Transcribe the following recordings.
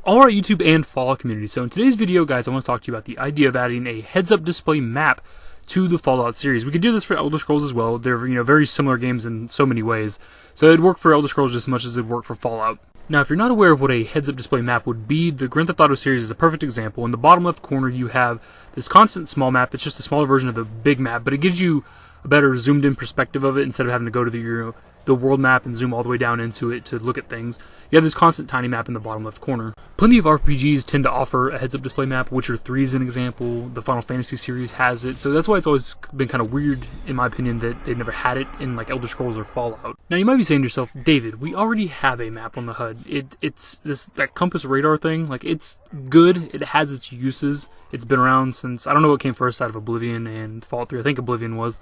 Alright YouTube and Fallout community, so in today's video guys I want to talk to you about the idea of adding a heads-up display map to the Fallout series. We could do this for Elder Scrolls as well. They're very similar games in so many ways. So it'd work for Elder Scrolls just as much as it'd work for Fallout. Now if you're not aware of what a heads-up display map would be, the Grand Theft Auto series is a perfect example. In the bottom left corner you have this constant small map. It's just a smaller version of the big map, but it gives you a better zoomed in perspective of it instead of having to go to the world map and zoom all the way down into it to look at things. You have this constant tiny map in the bottom left corner. Plenty of RPGs tend to offer a heads-up display map. Witcher 3 is an example. The Final Fantasy series has it. So that's why it's always been kind of weird, in my opinion, that they've never had it in like Elder Scrolls or Fallout. Now you might be saying to yourself, David, we already have a map on the HUD. It's that compass radar thing. Like, it's good. It has its uses. It's been around since, I don't know what came first out of Oblivion and Fallout 3. I think Oblivion was.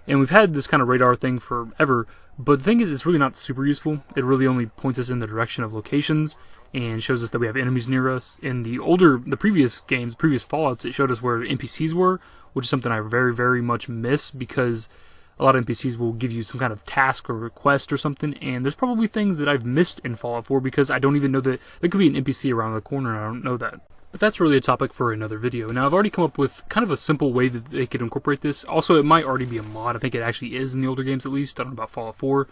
And we've had this kind of radar thing forever, but the thing is, it's really not super useful. It really only points us in the direction of locations and shows us that we have enemies near us. In the previous games, previous Fallouts, it showed us where NPCs were, which is something I very, very much miss, because a lot of NPCs will give you some kind of task or request or something, and there's probably things that I've missed in Fallout 4 because I don't even know that there could be an NPC around the corner and I don't know that. But that's really a topic for another video. Now, I've already come up with kind of a simple way that they could incorporate this. Also, it might already be a mod. I think it actually is in the older games at least. I don't know about Fallout 4.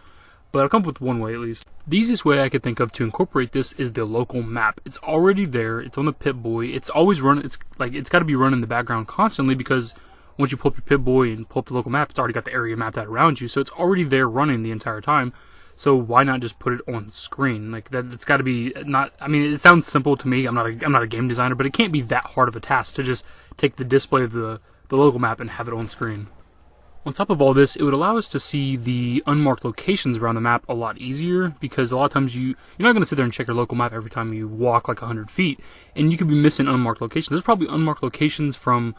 But I've come up with one way at least. The easiest way I could think of to incorporate this is the local map. It's already there. It's on the Pip-Boy. It's always running. It's got to be running in the background constantly, because once you pull up your Pip-Boy and pull up the local map, it's already got the area mapped out around you. So it's already there running the entire time. So why not just put it on screen? Like, that, it's got to be not. I mean, it sounds simple to me. I'm not a game designer, but it can't be that hard of a task to just take the display of the local map and have it on screen. On top of all this, it would allow us to see the unmarked locations around the map a lot easier, because a lot of times you're not going to sit there and check your local map every time you walk like 100 feet, and you could be missing unmarked locations. There's probably unmarked locations from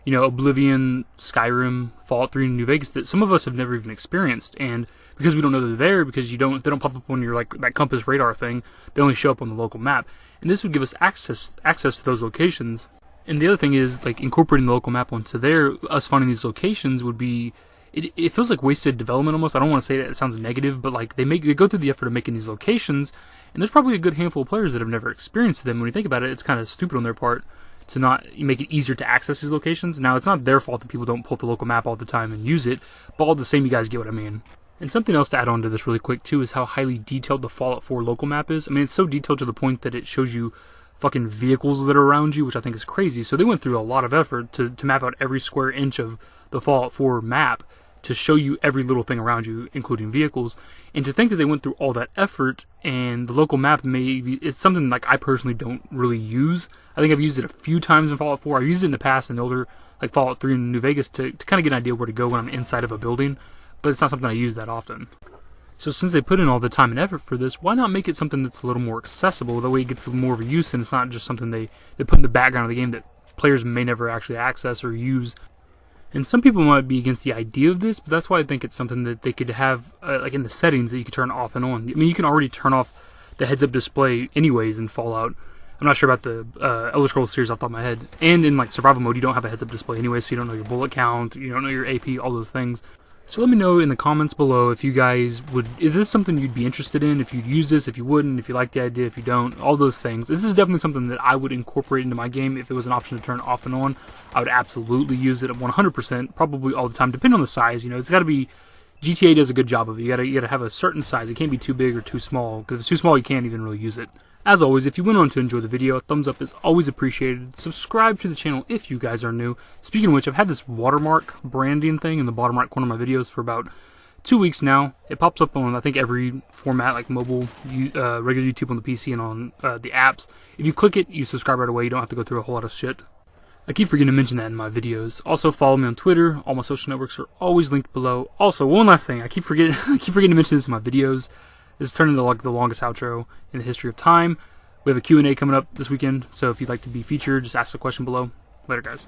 Oblivion, Skyrim, Fallout 3, and New Vegas that some of us have never even experienced, and because we don't know they're there, because they don't pop up on your, like, that compass radar thing, they only show up on the local map, and this would give us access to those locations. And the other thing is, like, incorporating the local map onto there, us finding these locations would be, it feels like wasted development almost. I don't want to say that, it sounds negative, but like, they go through the effort of making these locations, and there's probably a good handful of players that have never experienced them. When you think about it, it's kind of stupid on their part to not make it easier to access these locations. Now, it's not their fault that people don't pull up the local map all the time and use it, but all the same, you guys get what I mean. And something else to add on to this really quick too is how highly detailed the Fallout 4 local map is. I mean, it's so detailed to the point that it shows you fucking vehicles that are around you, which I think is crazy. So they went through a lot of effort to map out every square inch of the Fallout 4 map to show you every little thing around you, including vehicles. And to think that they went through all that effort, and the local map it's something like I personally don't really use. I think I've used it a few times in Fallout 4. I've used it in the past in older, like Fallout 3 and New Vegas, to kind of get an idea where to go when I'm inside of a building, but it's not something I use that often. So since they put in all the time and effort for this, why not make it something that's a little more accessible? That way it gets more of a use, and it's not just something they put in the background of the game that players may never actually access or use. And some people might be against the idea of this, but that's why I think it's something that they could have, like in the settings, that you could turn off and on. I mean, you can already turn off the heads-up display anyways in Fallout. I'm not sure about the Elder Scrolls series off the top of my head. And in like survival mode, you don't have a heads-up display anyway, so you don't know your bullet count, you don't know your AP, all those things. So let me know in the comments below if you guys is this something you'd be interested in, if you'd use this, if you wouldn't, if you like the idea, if you don't, all those things. This is definitely something that I would incorporate into my game if it was an option to turn off and on. I would absolutely use it 100%, probably all the time, depending on the size. It's got to be, GTA does a good job of it. You got to have a certain size. It can't be too big or too small, because if it's too small, you can't even really use it. As always, if you went on to enjoy the video, a thumbs up is always appreciated. Subscribe to the channel if you guys are new. Speaking of which, I've had this watermark branding thing in the bottom right corner of my videos for about 2 weeks now. It pops up on, I think, every format, like mobile, regular YouTube on the PC, and on the apps. If you click it, you subscribe right away. You don't have to go through a whole lot of shit. I keep forgetting to mention that in my videos. Also, follow me on Twitter. All my social networks are always linked below. Also, one last thing. I keep forgetting to mention this in my videos. This is turning into like the longest outro in the history of time. We have a Q&A coming up this weekend, so if you'd like to be featured, just ask the question below. Later, guys.